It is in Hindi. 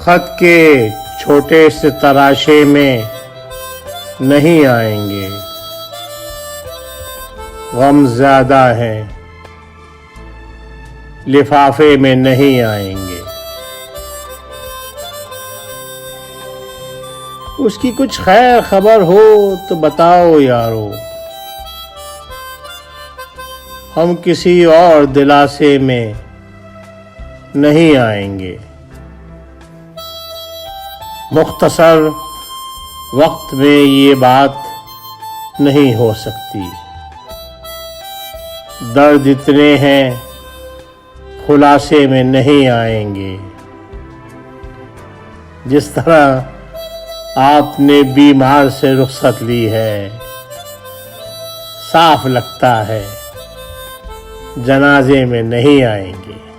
खत के छोटे से तराशे में नहीं आएंगे। गम ज्यादा है, लिफाफे में नहीं आएंगे। उसकी कुछ खैर खबर हो तो बताओ यारो, हम किसी और दिलासे में नहीं आएंगे। मुख्तसर वक्त में ये बात नहीं हो सकती। दर्द इतने हैं, खुलासे में नहीं आएंगे। जिस तरह आपने बीमार से रुखसत ली है, साफ लगता है जनाजे में नहीं आएंगे।